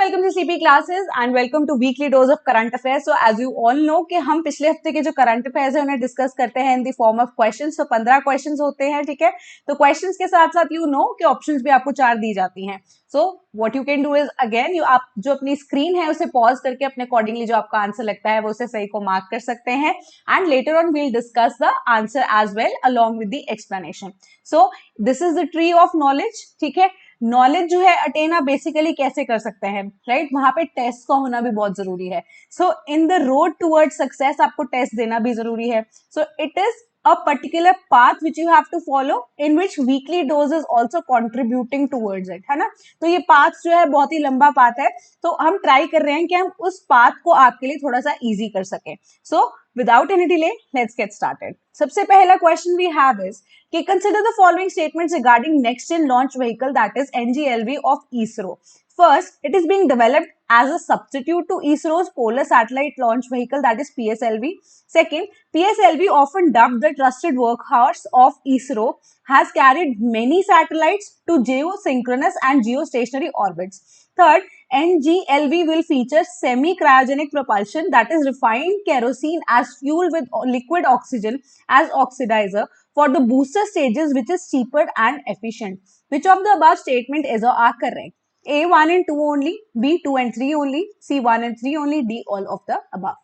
Welcome to CP classes and welcome to weekly dose of current affairs. So as you all know कि हम पिछले हफ्ते के जो करंट अफेयर्स है उन्हें डिस्कस करते हैं in the form of questions. तो 15 क्वेश्चंस होते हैं, ठीक है। तो क्वेश्चंस के साथ साथ यू नो कि ऑप्शंस भी आपको 4 दी जाती हैं। So what you can do is again आप जो अपनी स्क्रीन है उसे पॉज करके अपने अकॉर्डिंगली जो आपका आंसर लगता है वो उसे सही को मार्क कर सकते हैं and later on we'll discuss the answer as well along with the explanation. So this is the tree of knowledge, ठीक है। नॉलेज जो है अटेन आप बेसिकली कैसे कर सकते हैं, राइट। वहां पे टेस्ट का होना भी बहुत जरूरी है। So in the road towards success आपको टेस्ट देना भी जरूरी है। So it is a particular path which you have to follow in which weekly dose is also contributing towards it, है ना। तो ये पाथ जो है बहुत ही लंबा पाथ है, तो हम ट्राई कर रहे हैं कि हम उस पाथ को आपके लिए थोड़ा सा इजी कर सके। So without any delay let's get started. सबसे पहला क्वेश्चन वी हैव इज कि consider the following statements regarding next gen launch vehicle that is NGLV of ISRO. First, it is being developed as a substitute to ISRO's Polar Satellite Launch Vehicle, that is PSLV. Second, PSLV, often dubbed the trusted workhorse of ISRO, has carried many satellites to geosynchronous and geostationary orbits. Third, NGLV will feature semi-cryogenic propulsion, that is refined kerosene as fuel with liquid oxygen as oxidizer for the booster stages, which is cheaper and efficient. Which of the above statement is or are correct? A 1 and 2 only, B 2 and 3 only, C 1 and 3 only, D all of the above.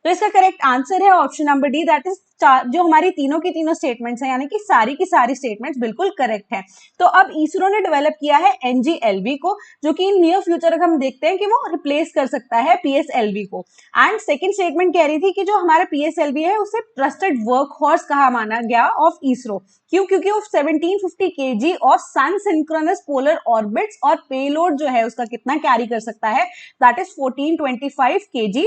तो इसका correct answer है option number D, that is जो हमारी तीनों की तीनों statements हैं, यानी कि सारी की सारी स्टेटमेंट्स बिल्कुल करेक्ट हैं। तो अब इसरो ने डेवलप किया है NGLV को, जो कि नियर फ्यूचर हम देखते हैं कि वो रिप्लेस कर सकता है PSLV को। एंड सेकंड स्टेटमेंट कह रही थी कि जो हमारा PSLV है उसे ट्रस्टेड वर्क हॉर्स कहा माना गया ऑफ इसरो। क्यों? क्योंकि वो 1750 kg of sun synchronous polar orbits और पेलोड जो है उसका कितना कैरी कर सकता है, that is 1425 kg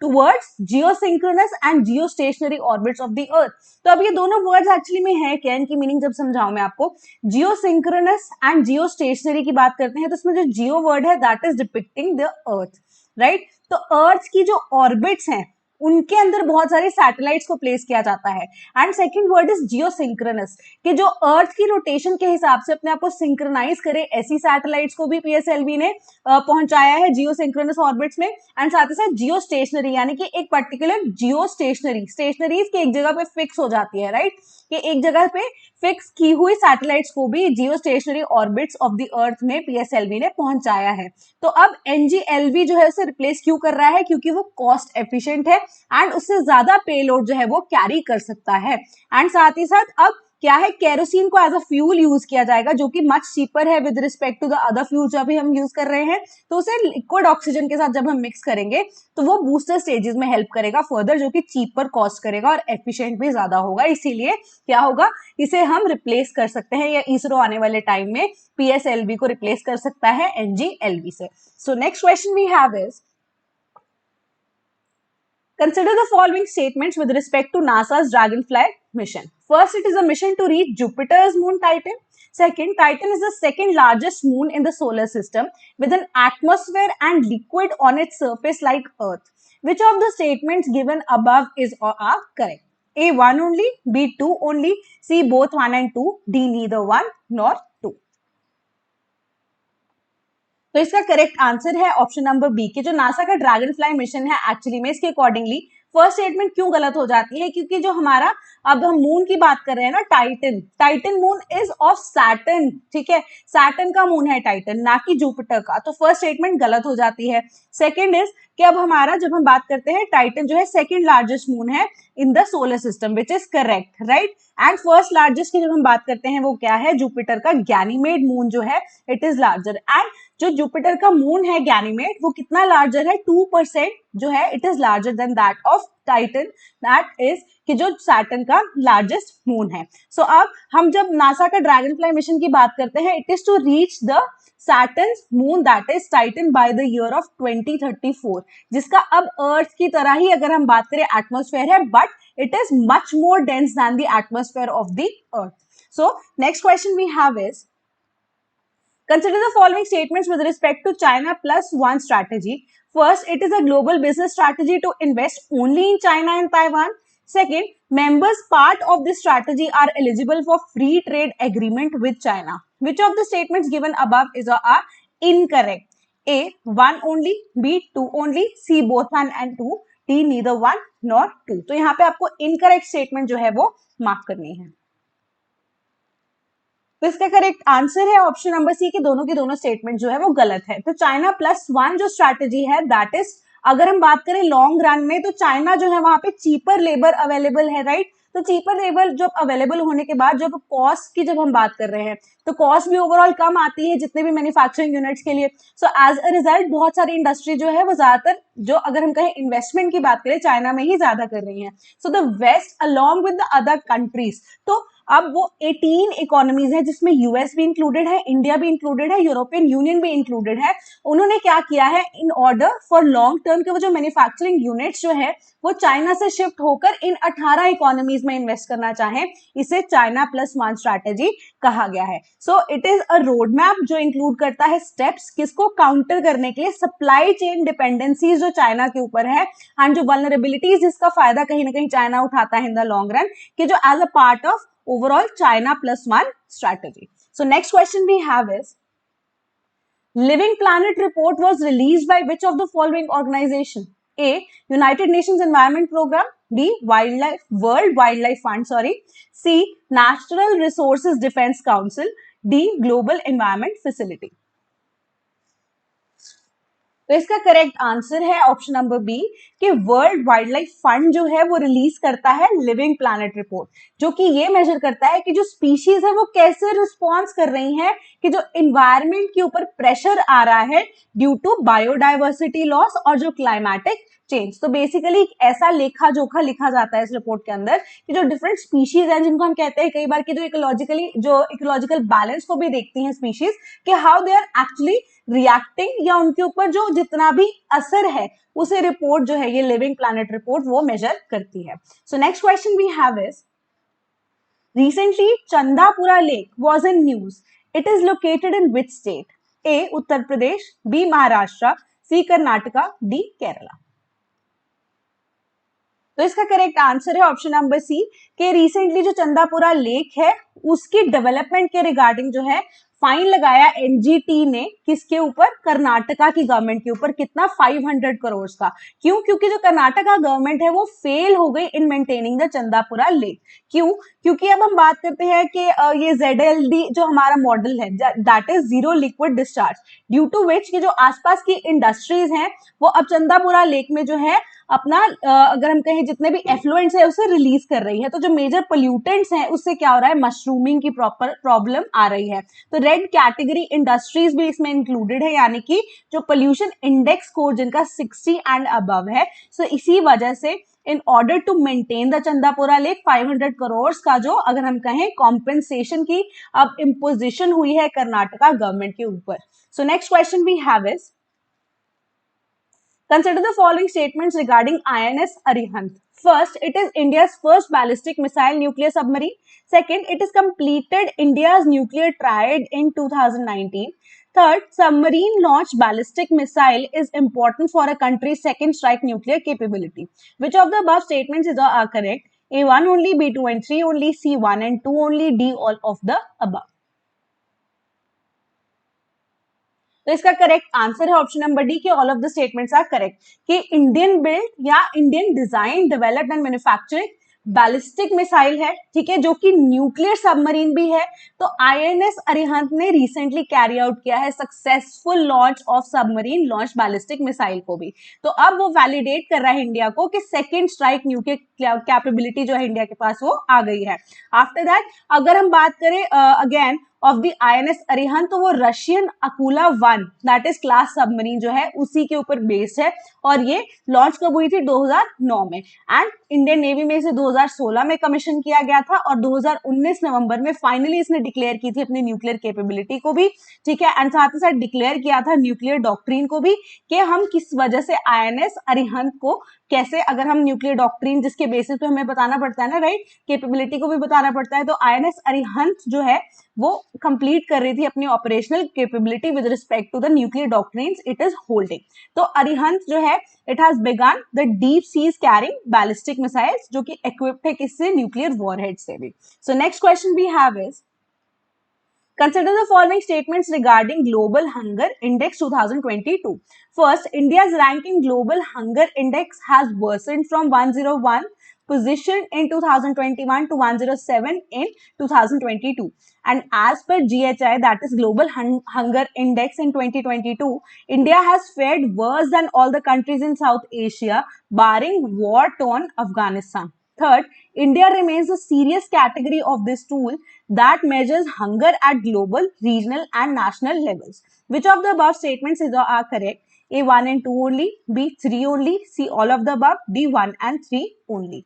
towards geosynchronous and geostationary orbits of the earth. तो अब ये दोनों वर्ड्स एक्चुअली में है क्या, इनकी मीनिंग जब समझाऊं मैं आपको। जियोसिंक्रोनस एंड जियोस्टेशनरी की बात करते हैं तो इसमें जो जियो वर्ड है that is depicting the earth, right. तो अर्थ की जो ऑर्बिट्स हैं उनके अंदर बहुत सारी सैटेलाइट्स को प्लेस किया जाता है। And second word is geosynchronous, कि जो अर्थ की रोटेशन के हिसाब से अपने आप को सिंक्रोनाइज करे, ऐसी सैटेलाइट्स को भी PSLV ने पहुंचाया है जियोसिंक्रोनस ऑर्बिट्स में। एंड साथ ही साथ जियोस्टेशनरी, यानी कि एक पर्टिकुलर जियोस्टेशनरी, स्टेशनरीज की एक जगह पे फिक्स हो जाती है, राइट, कि एक जगह पे फिक्स की हुई सैटेलाइट्स को भी जियोस्टेशनरी ऑर्बिट्स ऑफ द अर्थ में PSLV ने पहुंचाया है। तो अब NGLV जो है उसे रिप्लेस क्यों कर रहा है? क्योंकि वो कॉस्ट एफिशिएंट है एंड उससे ज्यादा पेलोड जो है वो कैरी कर सकता है। एंड साथ ही साथ अब क्या है, केरोसिन को एज अ फ्यूल यूज किया जाएगा, जो कि मच चीपर है with respect to the other fuel जो अभी हम यूज कर रहे हैं। तो उसे लिक्विड ऑक्सीजन के साथ जब हम मिक्स करेंगे तो वो बूस्टर स्टेजेस में हेल्प करेगा फर्दर, जो कि चीपर कॉस्ट करेगा और एफिशिएंट भी ज्यादा होगा। इसीलिए क्या होगा, इसे हम रिप्लेस कर सकते हैं, या इसरो आने वाले टाइम में PSLV को रिप्लेस कर सकता है NGLV से। So next question we have is consider the following statements with respect to NASA's Dragonfly mission. First, it is a mission to reach Jupiter's moon Titan. Second, Titan is the second largest moon in the solar system with an atmosphere and liquid on its surface like Earth. Which of the statements given above is or are correct? A 1 only, B 2 only, C both 1 and 2, D neither 1 nor 2. तो इसका correct answer है option number B, कि जो NASA का dragon fly mission है actually में इसके accordingly first statement क्यों गलत हो जाती है, क्योंकि जो हमारा अब हम मून की बात कर रहे हैं ना, Titan moon is of Saturn, ठीक है। सैटर्न का मून है टाइटन, ना कि जुपिटर का। तो फर्स्ट स्टेटमेंट गलत हो जाती है। सेकंड इज कि अब हमारा जब हम बात करते हैं टाइटन जो है सेकंड लार्जेस्ट मून है in the solar system, which is correct, right. And first largest की जब हम बात करते हैं वो क्या है, जुपिटर का गैनीमेड मून जो है इट इज लार्जर। एंड जो जुपिटर का मून है गैनीमेड वो कितना लार्जर है, 2% जो है it is larger than that of Titan, that is कि जो सैटर्न का लार्जेस्ट मून है। सो अब हम जब नासा का ड्रैगनफ्लाई मिशन की बात करते हैं, it is to reach the Saturn's moon that is Titan by the year of 2034, जिसका अब अर्थ की तरह ही अगर हम बात करें एटमॉस्फेयर है, but it is much more dense than the atmosphere of the Earth. So next question we have is consider the following statements with respect to China plus one strategy. First, it is a global business strategy to invest only in China and Taiwan. Second, members part of this strategy are eligible for free trade agreement with China. Which of the statements given above is or are incorrect? A 1 only, B 2 only, C both 1 and 2, D neither 1 nor 2. तो यहाँ पे आपको incorrect statement जो है वो mark करनी है। तो इसका करेक्ट आंसर है ऑप्शन नंबर सी कि दोनों की दोनों स्टेटमेंट जो है वो गलत है। तो चाइना प्लस वन जो स्ट्रैटेजी है दैट इज, अगर हम बात करें लॉन्ग रन में, तो चाइना जो है वहां पे चीपर लेबर अवेलेबल है, राइट। तो चीपर लेबर जब अवेलेबल होने के बाद जब कॉस्ट की जब हम बात कर रहे हैं तो कॉस्ट भी ओवरऑल कम आती है जितने भी मैन्युफैक्चरिंग यूनिट्स के लिए। सो एज अ रिजल्ट बहुत सारी इंडस्ट्री जो है वो ज्यादातर, जो अगर हम कहें इन्वेस्टमेंट की बात करें, चाइना में ही ज्यादा कर रही है। So the West along with the other countries, तो अब वो 18 इकोनॉमीज है जिसमें यूएस भी इंक्लूडेड है, इंडिया भी इंक्लूडेड है, यूरोपियन यूनियन भी इंक्लूडेड है। उन्होंने क्या किया है, in order for long term के वो जो मैन्युफैक्चरिंग यूनिट्स जो है वो चाइना से शिफ्ट होकर इन 18 इकोनॉमीज में इन्वेस्ट करना चाहे, इसे चाइना प्लस वन स्ट्रैटेजी कहा गया है। So it is a road map जो इंक्लूड करता है स्टेप्स किसको काउंटर करने के लिए, सप्लाई चेन डिपेंडेंसीज जो चाइना के ऊपर है एंड जो वल्नरेबिलिटीज जिसका फायदा कहीं ना कहीं चाइना उठाता है इन द लॉन्ग रन, कि जो as a part of overall China plus one strategy. So next question we have is, Living Planet report was released by which of the following organization? A, United Nations Environment Program, B, World Wildlife Fund, C, Natural Resources Defense Council, D, Global Environment Facility. तो इसका correct answer है option number B कि world wild life fund जो है वो release करता है living planet report, जो कि ये मेजर करता है कि जो स्पीशीज है वो कैसे रिस्पॉन्स कर रही हैं कि जो इन्वायरमेंट के ऊपर प्रेशर आ रहा है ड्यू टू बायोडाइवर्सिटी लॉस और जो क्लाइमेटिक चेंज। तो बेसिकली ऐसा लेखा जोखा लिखा जाता है इस रिपोर्ट के अंदर कि जो डिफरेंट स्पीशीज हैं जिनको हम कहते हैं कई बार कि जो इकोलॉजिकल बैलेंस को भी देखती हैं स्पीशीज, कि how they are actually reacting या उनके ऊपर जो जितना भी असर है उसे रिपोर्ट जो है ये लिविंग प्लैनेट रिपोर्ट वो मेजर करती है। So next question we have is, recently Chandapura Lake was in news. It is located in which state? A, Uttar Pradesh, B, Maharashtra, C, Karnataka, D, Kerala. तो इसका correct answer है option number सी कि recently जो Chandapura lake है उसकी development के regarding जो है फाइन लगाया एनजीटी ने, किसके ऊपर, कर्नाटका की गवर्नमेंट के ऊपर। कितना, 500 करोड़ का। क्यों? क्योंकि जो कर्नाटका गवर्नमेंट है वो फेल हो गई in maintaining the Chandapura lake. क्यों? क्योंकि अब हम बात करते हैं कि ये ZLD जो हमारा मॉडल है that is zero liquid discharge, due to which कि जो आसपास की इंडस्ट्रीज हैं वो अब चंदापुरा लेक में जो है अपना अगर हम कहें जितने भी एफ्लुएंट्स है उसे रिलीज कर रही है। तो जो मेजर पोल्यूटेंट्स हैं उससे क्या हो रहा है, मशरूमिंग की प्रॉपर प्रॉब्लम आ रही है। तो रेड कैटेगरी इंडस्ट्रीज भी इसमें इंक्लूडेड है, यानी कि जो पोल्यूशन इंडेक्स स्कोर जिनका 60 एंड अबव है। सो इसी वजह से in order to maintain the Chandapura lake 500 crore का जो अगर हम कहें कॉम्पेंसेशन की अब इम्पोजिशन हुई है कर्नाटका गवर्नमेंट के ऊपर। So next question we have is, consider the following statements regarding INS Arihant. First, it is India's first ballistic missile nuclear submarine. Second, it has completed India's nuclear triad in 2019. Third, submarine launched ballistic missile is important for a country's second strike nuclear capability. Which of the above statements are correct? A1 only, B2 and 3 only, C1 and 2 only, D all of the above. तो इसका correct answer है option number D कि all of the statements are correct, कि Indian build या Indian design developed and manufacturing ballistic missile है, ठीक है, जो कि न्यूक्लियर सबमरीन भी है। तो INS अरिहंत ने रिसेंटली कैरी आउट किया है successful launch of submarine launch ballistic missile को भी। तो अब वो वैलिडेट कर रहा है इंडिया को कि सेकेंड स्ट्राइक न्यूक्लियर कैपेबिलिटी जो है इंडिया के पास वो आ गई है। आफ्टर दैट अगर हम बात करें again of the INS Arihant, तो वो Russian Akula 1 that is class submarine जो है उसी के ऊपर बेस्ड है, और ये लॉन्च कब हुई थी, 2009 में, एंड इंडियन नेवी में इसे 2016 में कमीशन किया गया था, और 2019 नवंबर में फाइनली इसने डिक्लेयर की थी अपनी न्यूक्लियर कैपेबिलिटी को भी, ठीक है, एंड साथ ही साथ डिक्लेयर किया था न्यूक्लियर डॉक्ट्रिन को भी कि हम किस वजह से INS अरिहंत को कैसे, अगर हम न्यूक्लियर डॉक्ट्रिन जिसके बेसिस पे हमें बताना पड़ता है ना, राइट, कैपेबिलिटी को भी बताना पड़ता है। तो INS अरिहंत जो है वो कंप्लीट कर रही थी अपनी operational capability with respect to the nuclear doctrines it is holding. तो अरिहंत जो है it has begun the deep seas carrying ballistic missiles, जो कि इक्विप्ड है किससे, न्यूक्लियर वॉरहेड से भी। So next question we have is, Consider the following statements regarding Global Hunger Index 2022. First, India's rank in Global Hunger Index has worsened from 101 position in 2021 to 107 in 2022. And as per GHI, that is Global Hunger Index in 2022, India has fared worse than all the countries in South Asia, barring war-torn Afghanistan. Third, India remains a serious category of this tool that measures hunger at global, regional, and national levels. Which of the above statements are correct? A 1 and 2 only, B 3 only, C all of the above, D 1 and 3 only.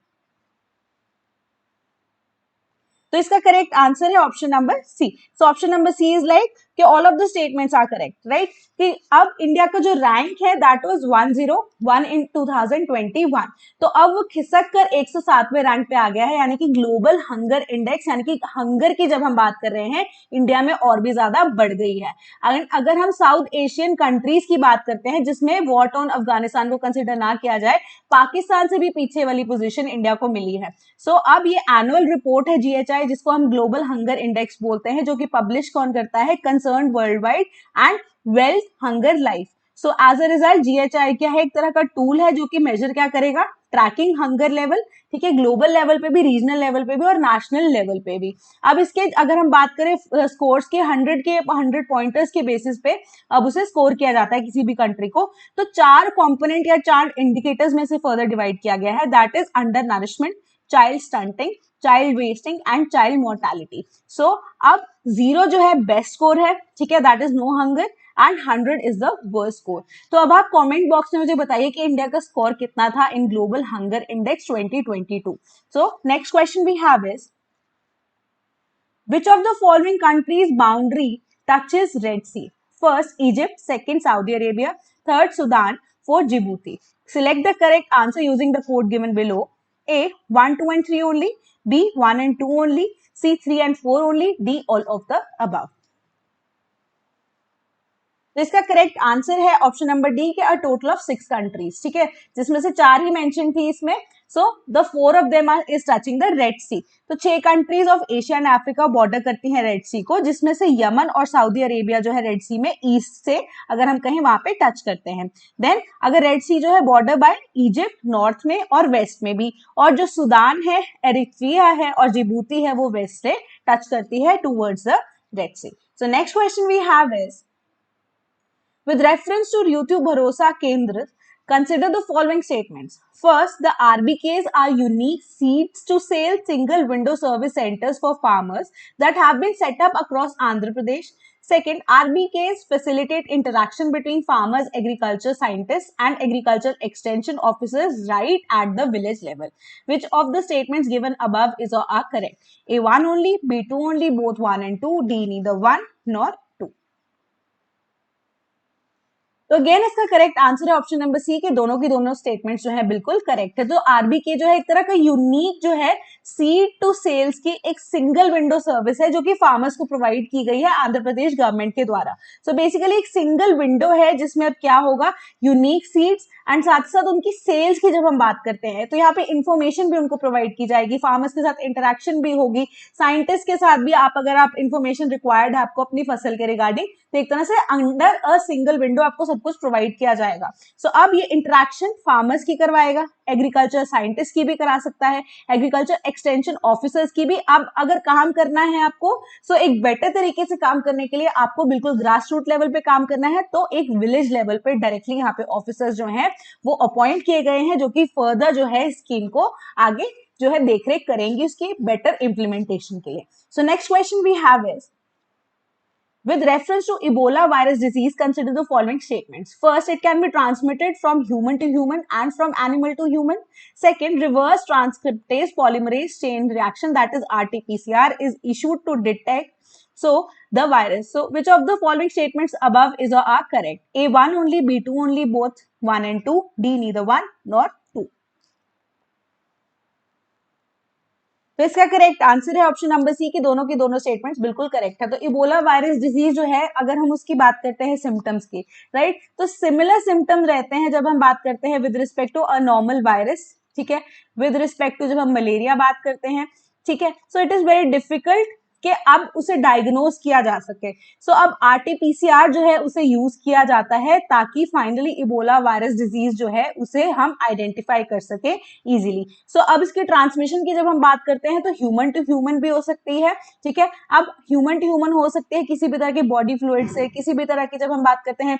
तो इसका correct answer है option number C. So option number C is like कि all of the statements are correct, right. कि अब India का जो rank है that was 101 इन 2021, तो अब वो खिसक कर 107वें रैंक पे आ गया है, यानी कि ग्लोबल हंगर इंडेक्स, यानी कि हंगर की जब हम बात कर रहे हैं इंडिया में और भी ज्यादा बढ़ गई है. अगर हम साउथ एशियन कंट्रीज की बात करते हैं जिसमें वॉर टॉर्न अफगानिस्तान को कंसिडर ना किया जाए, पाकिस्तान से भी पीछे वाली पोजीशन इंडिया को मिली है. सो अब ये एनुअल रिपोर्ट है GHI, जिसको हम ग्लोबल हंगर इंडेक्स बोलते हैं, जो कि पब्लिश कौन करता है? Concern worldwide and wealth hunger life. So as a result GHI क्या है? एक तरह का टूल है जो कि मेजर क्या करेगा? ट्रैकिंग हंगर लेवल, ठीक है, ग्लोबल लेवल पे भी, रीजनल लेवल पे भी और नेशनल लेवल पे भी. अब इसके अगर हम बात करें स्कोर्स के 100 पॉइंटर्स के बेसिस पे अब उसे स्कोर किया जाता है किसी भी कंट्री को. तो 4 कंपोनेंट या 4 इंडिकेटर्स में से फर्दर डिवाइड किया गया है, that is undernourishment, child stunting, child wasting and child mortality. So अब 0 जो है बेस्ट स्कोर है, ठीक है, that is no hunger, and 100 is the worst score. तो अब आप कमेंट बॉक्स में मुझे बताइए कि इंडिया का स्कोर कितना था in global hunger index 2022. So next question we have is, which of the following countries boundary touches Red Sea? First, Egypt. Second, Saudi Arabia. Third, Sudan. Fourth, Djibouti. Select the correct answer using the code given below. A 1, 2 and 3 only. B 1 and 2 only. C 3 and 4 only. D all of the above. तो इसका correct answer है option number D के, a total of 6 countries, ठीक है, जिसमें से 4 ही mention थी इसमें. So the 4 of them is touching the Red Sea. तो 6 countries of Asia and Africa border करती हैं रेड सी को, जिसमें से यमन और सऊदी अरेबिया जो है रेड सी में ईस्ट से अगर हम कहें वहां पे टच करते हैं. देन अगर रेड सी जो है बॉर्डर बाय इजिप्ट नॉर्थ में और वेस्ट में भी, और जो सुदान है, एरिट्रिया है और जिबूती है वो वेस्ट से टच करती है towards the Red Sea. So next question we have is, with reference to Ritu Bharosa Kendra, consider the following statements. First, the RBKs are unique seeds to sale single window service centers for farmers that have been set up across Andhra Pradesh. Second, RBKs facilitate interaction between farmers, agriculture scientists and agriculture extension officers right at the village level. Which of the statements given above is or are correct? A 1 only, B 2 only, both 1 and 2, D neither 1 nor 2. तो again इसका correct answer है option number सी के दोनों की दोनों statements जो है बिल्कुल करेक्ट है. तो आरबीके जो है एक तरह का यूनिक जो है सीड टू सेल्स की एक सिंगल विंडो सर्विस है जो कि फार्मर्स को प्रोवाइड की गई है आंध्र प्रदेश गवर्नमेंट के द्वारा. सो बेसिकली एक सिंगल विंडो है जिसमें अब क्या होगा, यूनिक सीड्स एंड साथ साथ उनकी सेल्स की जब हम बात करते हैं तो यहाँ पे इंफॉर्मेशन भी उनको प्रोवाइड की जाएगी, फार्मर्स के साथ इंटरेक्शन भी होगी, साइंटिस्ट के साथ भी आप अगर आप इंफॉर्मेशन रिक्वायर्ड है आपको अपनी फसल के रिगार्डिंग, तो एक तरह से अंडर अ सिंगल विंडो आपको सब कुछ प्रोवाइड किया जाएगा. सो अब ये इंटरेक्शन फार्मर्स की करवाएगा, एग्रीकल्चर साइंटिस्ट की भी करा सकता है, एग्रीकल्चर एक्सटेंशन ऑफिसर्स की भी. अब अगर काम करना है आपको, सो एक बेटर तरीके से काम करने के लिए आपको बिल्कुल ग्रास रूट लेवल पे काम करना है, तो एक विलेज लेवल पे डायरेक्टली यहाँ पे ऑफिसर्स जो हैं वो अपॉइंट किए गए हैं जो कि फर्दर जो है स्कीम को आगे जो है देखरेख करेंगे उसकी बेटर इंप्लीमेंटेशन के लिए. So next question we have is, with reference to Ebola virus disease, consider the following statements. First, it can be transmitted from human to human and from animal to human. Second, reverse transcriptase polymerase chain reaction, that is RT-PCR, is issued to detect the virus. So which of the following statements above is or are correct? A 1 only, B 2 only, both 1 and 2, D neither 1 nor 2. तो इसका correct answer है option number सी की दोनों statements बिल्कुल correct है. तो Ebola virus disease जो है अगर हम उसकी बात करते हैं सिम्टम्स की, राइट, तो सिमिलर सिम्टम्स रहते हैं जब हम बात करते हैं with respect to a normal virus, ठीक है, विद रिस्पेक्ट टू जब हम मलेरिया बात करते हैं, ठीक है. So it is very difficult कि अब उसे डायग्नोज किया जा सके। सो अब RT-PCR जो है उसे यूज किया जाता है ताकि फाइनली इबोला वायरस डिजीज जो है उसे हम आइडेंटिफाई कर सके इजीली। सो अब इसके ट्रांसमिशन की जब हम बात करते हैं तो ह्यूमन टू ह्यूमन भी हो सकती है, ठीक है। अब ह्यूमन टू ह्यूमन हो सकते हैं किसी भी तरह के बॉडी फ्लूइड से, किसी भी तरह की जब हम बात करते हैं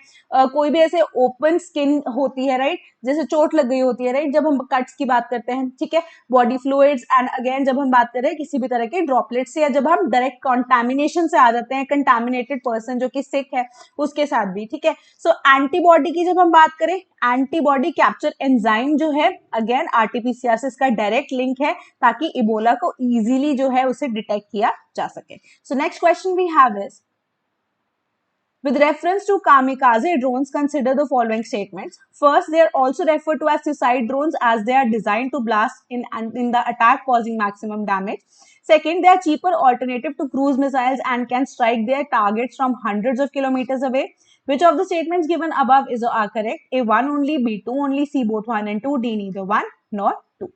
कोई भी ऐसे ओपन स्किन होती है, राइट, जैसे चोट लग गई होती है, राइट, जब हम कट्स की बात करते हैं, ठीक है, बॉडी फ्लूइड्स, एंड अगेन जब हम बात करें किसी भी तरह के ड्रॉपलेट्स से, या जब हम डायरेक्ट कंटामिनेशन से आ जाते हैं, कंटामिनेटेड पर्सन जो कि सिक है उसके साथ भी, ठीक है। सो एंटीबॉडी की जब हम बात करें, एंटीबॉडी कैप्चर एंजाइम जो है अगेन RT-PCR से इसका डायरेक्ट लिंक है ताकि इबोला को इजीली जो है उसे डिटेक्ट किया जा सके। So next question we have is, with reference to kamikaze drones, consider the following statements. First, they are also referred to as suicide drones as they are designed to blast in the attack, causing maximum damage. Second, they are cheaper alternative to cruise missiles and can strike their targets from hundreds of kilometers away. Which of the statements given above are correct? A 1 only, B 2 only, C both 1 and 2, D neither 1 nor 2.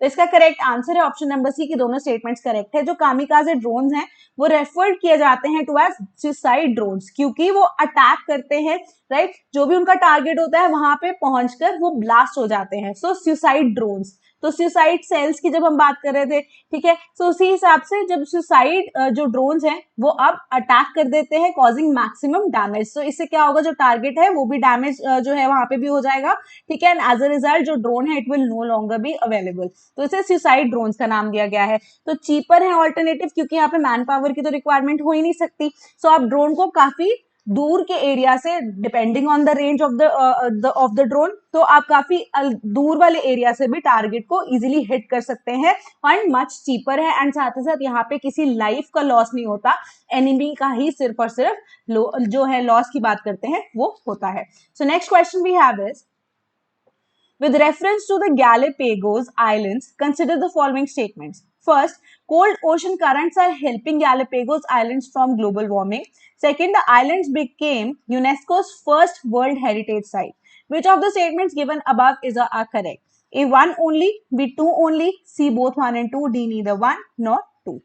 तो इसका correct answer है option number सी कि दोनों statements correct है। जो kamikaze drones हैं वो referred किए जाते हैं टू एज सुसाइड ड्रोन्स क्योंकि वो अटैक करते हैं, राइट, जो भी उनका टारगेट होता है वहां पे पहुंचकर वो ब्लास्ट हो जाते हैं। सो सुसाइड ड्रोन्स, तो सुसाइड सेल्स की जब हम बात कर रहे थे, ठीक है, तो उसी हिसाब से जब सुसाइड जो ड्रोन्स हैं वो अब अटैक कर देते हैं कॉजिंग मैक्सिमम डैमेज। सो इससे क्या होगा, जो टारगेट है वो भी डैमेज जो है वहां पे भी हो जाएगा, ठीक है, एंड एज अ रिजल्ट जो ड्रोन है it will no longer be available. तो इसे सुसाइड ड्रोन्स का नाम दिया गया है। तो चीपर है ऑल्टरनेटिव क्योंकि यहाँ पे मैन पावर की तो रिक्वायरमेंट हो ही नहीं सकती। सो आप ड्रोन को काफी दूर के एरिया से, depending on the range of the drone, तो आप काफी दूर वाले एरिया से भी टारगेट को इजीली हिट कर सकते हैं एंड मच चीपर है। एंड साथ ही साथ यहाँ पे किसी लाइफ का लॉस नहीं होता, एनिमी का ही सिर्फ और सिर्फ जो है लॉस की बात करते हैं वो होता है। So next question we have is, with reference to the Galapagos Islands, consider the following statements. First, cold ocean currents are helping Galapagos Islands from global warming. Second, the islands became UNESCO's first World Heritage Site. Which of the statements given above are correct? A 1 only, B 2 only, C both 1 and 2, D neither 1 nor 2.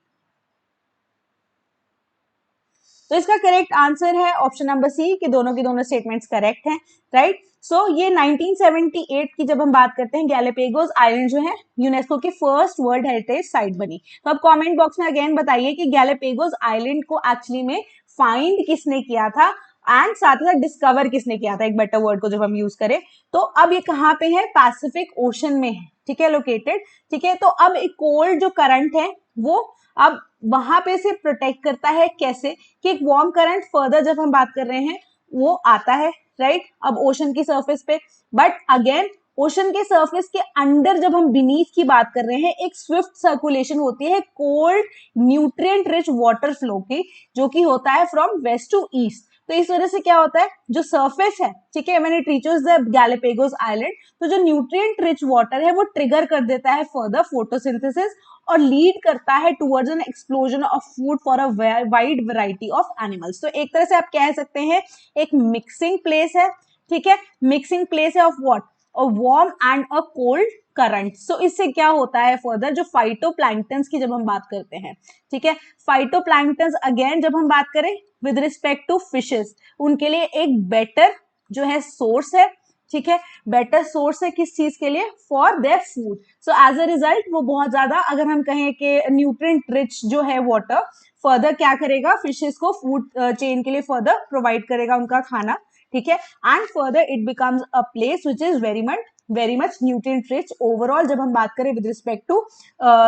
तो इसका correct answer है option number सी कि दोनों की दोनों statements correct हैं, right. सो ये 1978 की जब हम बात करते हैं, गैलापेगोस आइलैंड जो है यूनेस्को की फर्स्ट वर्ल्ड हेरिटेज साइट बनी। तो अब कमेंट बॉक्स में अगेन बताइए कि गैलापेगोस आइलैंड को एक्चुअली में फाइंड किसने किया था एंड साथ ही साथ डिस्कवर किसने किया था, एक बेटर वर्ड को जब हम यूज करें। तो अब ये कहाँ पे है, पैसिफिक ओशन में है, ठीक है, लोकेटेड, ठीक है। तो अब एक कोल्ड जो करंट है वो अब वहां पे से प्रोटेक्ट करता है, कैसे कि एक वार्म करंट फर्दर जब हम बात कर रहे हैं वो आता है, राइट, अब ओशन की सरफेस पे, बट अगेन ओशन के सरफेस के अंदर जब हम बीनीथ की बात कर रहे हैं एक स्विफ्ट सर्कुलेशन होती है cold nutrient rich water flow की, जो कि होता है फ्रॉम वेस्ट टू ईस्ट। तो इस वजह से क्या होता है, जो सरफेस है, ठीक है, when it reaches the Galapagos island, तो जो न्यूट्रिएंट रिच वाटर है वो ट्रिगर कर देता है फर्दर फोटोसिंथेसिस और लीड करता है towards an explosion of food for a wide variety of animals. तो एक तरह से आप कह सकते हैं एक मिक्सिंग प्लेस है, ठीक है, मिक्सिंग प्लेस है of what, a warm and a cold current. So इससे क्या होता है फर्दर, जो फाइटोप्लैंक्टन्स की जब हम बात करते हैं, ठीक है, फाइटोप्लैंक्टन्स अगेन जब हम बात करें विद रिस्पेक्ट टू फिशेस, उनके लिए एक बेटर जो है सोर्स है, ठीक है, बेटर सोर्स है किस चीज के लिए, for their food. So as a result वो बहुत ज्यादा, अगर हम कहें कि न्यूट्रिएंट रिच जो है वाटर फर्दर क्या करेगा, फिशेस को फूड चेन के लिए फर्दर प्रोवाइड करेगा उनका खाना, ठीक है, and further it becomes a place which is very much nutrient rich overall जब हम बात करें with respect to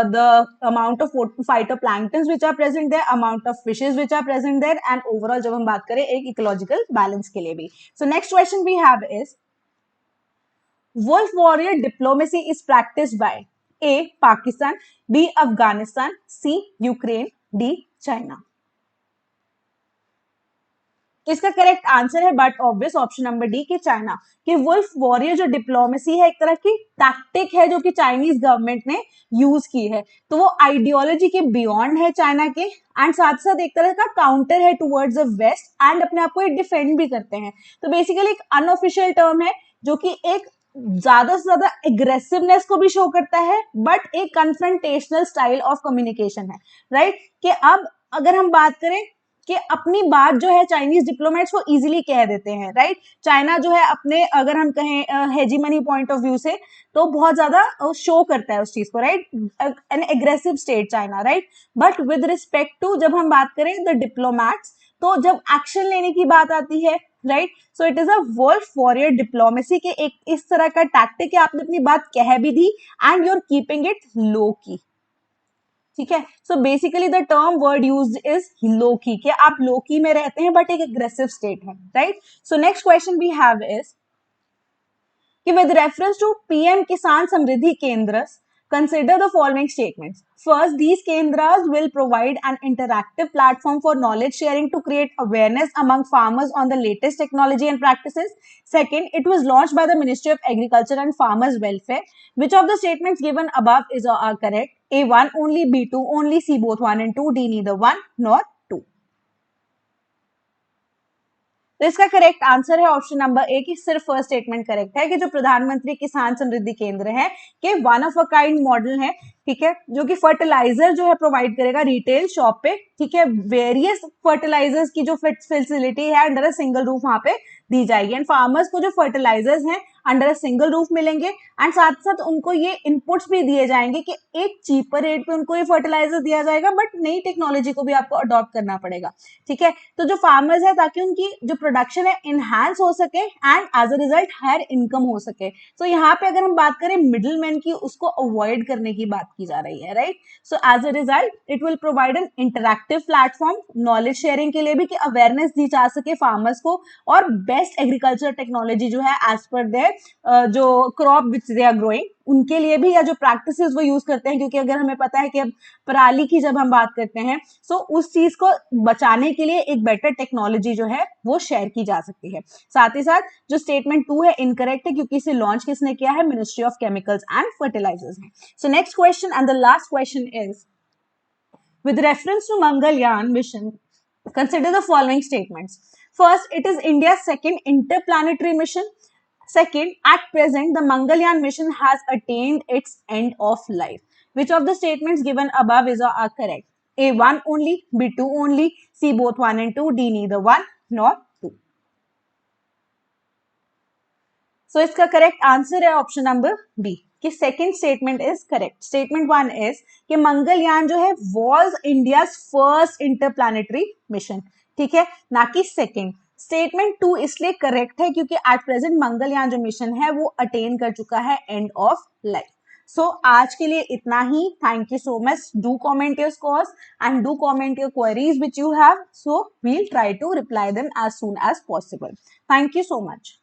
the amount of phytoplanktons which are present there, amount of fishes which are present there, and overall जब हम बात करें एक ecological balance के लिए भी। So next question we have is, Wolf warrior diplomacy is practiced by A. Pakistan, B. Afghanistan, C. Ukraine, D. China. इसका correct answer है but obvious option number D कि चाइना। कि वुल्फ वॉरियर जो diplomacy है एक तरह की tactic है जो कि चाइनीज गवर्नमेंट ने यूज की है, तो वो आइडियोलॉजी के बियॉन्ड है चाइना के, एंड साथ साथ एक तरह का काउंटर है टुवर्ड्स द वेस्ट, एंड अपने आप को डिफेंड भी करते हैं। तो बेसिकली एक अनऑफिशियल टर्म है जो कि एक ज्यादा से ज्यादा एग्रेसिवनेस को भी शो करता है, बट एक कन्फ्रंटेशनल स्टाइल ऑफ कम्युनिकेशन है, राइट। कि अब अगर हम बात करें कि अपनी बात जो है चाइनीज डिप्लोमेट्स वो इजीली कह देते हैं, राइट। चाइना जो है अपने अगर हम कहें हेजीमनी पॉइंट ऑफ व्यू से तो बहुत ज्यादा शो करता है उस चीज को, right. An aggressive state China, right. But with respect to जब हम बात करें द डिप्लोमैट्स, तो जब एक्शन लेने की बात आती है, right, so it is a world warrior diplomacy के एक इस तरह का टैक्टिक है, आपने अपनी बात कह भी दी and you are keeping it low key, ठीक है। So basically the term word used is low key, कि आप लो की में रहते हैं बट एक एग्रेसिव स्टेट है, right. So next question we have is कि with reference to PM Kisan Samriddhi Kendras, consider the following statements. First, these Kendras will provide an interactive platform for knowledge sharing to create awareness among farmers on the latest technology and practices. Second, it was launched by the Ministry of Agriculture and Farmers Welfare. Which of the statements given above are correct? A1 only, B2 only, C both 1 and 2, D neither 1 nor 2. तो इसका correct answer है option number A की सिर्फ first statement correct है कि जो प्रधानमंत्री किसान समृद्धि केंद्र है कि one of a kind model है, ठीक है, जो कि फर्टिलाइजर जो है प्रोवाइड करेगा रिटेल शॉप पे, ठीक है, वेरियस फर्टिलाइजर्स की जो फैसिलिटी है अंडर अ सिंगल रूफ वहां पे दी जाएगी एंड फार्मर्स को जो फर्टिलाइजर्स हैं अंडर अ सिंगल रूफ मिलेंगे एंड साथ साथ उनको ये इनपुट्स भी दिए जाएंगे कि एक चीपर रेट पे उनको ये फर्टिलाइजर दिया जाएगा, बट नई टेक्नोलॉजी को भी आपको अडॉप्ट करना पड़ेगा, ठीक है। तो जो फार्मर्स है ताकि उनकी जो प्रोडक्शन है इनहांस हो सके and as a result higher income हो सके। तो यहाँ पे अगर हम बात करें मिडिल मैन की, उसको अवॉइड करने की बात की जा रही है, right. So as a result it will provide an interactive platform knowledge sharing के लिए भी कि अवेयरनेस दी जा सके फार्मर्स को और बेस्ट एग्रीकल्चर टेक्नोलॉजी जो है एज पर देयर जो crop which they are growing उनके लिए भी, या जो प्रैक्टिसेस वो यूज करते हैं, क्योंकि अगर हमें पता है कि अब पराली की जब हम बात करते हैं सो उस चीज को बचाने के लिए एक बेटर टेक्नोलॉजी जो है वो शेयर की जा सकती है। साथ ही साथ जो स्टेटमेंट 2 है इनकरेक्ट है क्योंकि इसे लॉन्च किसने किया है, ministry of chemicals and fertilisers है। So next question and the last question is with reference to Mangalyaan mission, consider the following statements. First, it is India's second interplanetary mission. Second, at present, the Mangalyaan mission has attained its end of life. Which of the statements given above are correct? A1 only, B2 only, C both 1 and 2, D neither 1 nor 2. So, इसका correct answer है option number B कि second statement is correct. Statement 1 is कि मंगलयान जो है was India first interplanetary mission, ठीक है, ना कि सेकेंड। स्टेटमेंट 2 इसलिए करेक्ट है क्योंकि एट प्रेजेंट मंगलयान जो मिशन है वो अटेन कर चुका है एंड ऑफ लाइफ। सो आज के लिए इतना ही। Thank you so much. Do comment your scores and do comment your queries which you have, so we'll try to reply them as soon as possible. Thank you so much.